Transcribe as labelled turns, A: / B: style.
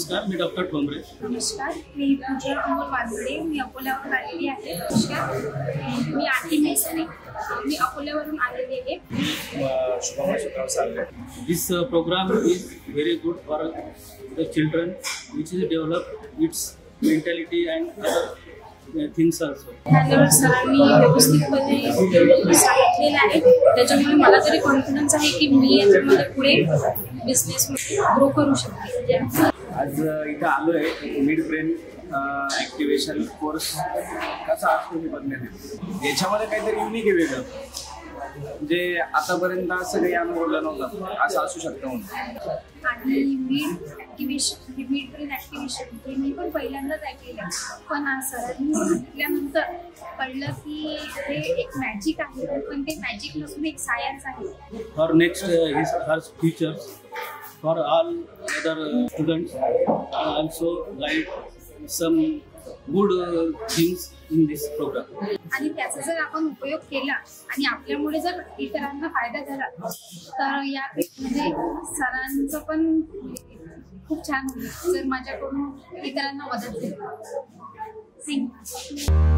A: नमस्कार, मी डॉक्टर ठोंबरे.
B: नमस्कार, मी पूजा अमोल वानवडे. मी अकोल्यावरून आलेली आहे. नमस्कार, मी आरती मेसने. मी अकोल्यावरून आलेली आहे.
A: This program is very good for the children, which is develop its mentality and other things also.
B: त्यावर सरांनी व्यवस्थितपणे सांगितलेलं आहे. त्याच्यामुळे मला तरी कॉन्फिडन्स आहे की मी याच्यामध्ये पुढे बिझनेस ग्रो करू शकते.
C: आज इथं आलोय मिड ब्रेन ॲक्टिव्हेशन कोर्स कसा असतो हे बघण्यात येतो. याच्यामध्ये काहीतरी युनिक आहे वेगळं, म्हणजे आतापर्यंत असं काही अनुभवलं नव्हतं, असं असू शकतं म्हणून.
B: आणि मिड ब्रेन ॲक्टिव्हेशन हे मी पण पहिल्यांदाच ऐकलेलं, पण सरांनी सांगितल्यानंतर कळलं की हे एक मॅजिक आहे, पण ते मॅजिक नसून एक सायन्स आहे.
A: For next her futures, for all other students, also guide some good things in this program.
B: आणि त्याचा जर आपण उपयोग केला आणि आपल्यामुळे जर इतरांना फायदा झाला तर या म्हणजे सरांचं पण खूप छान होईल जर माझ्याकडून इतरांना मदत झाली. थँक्यू.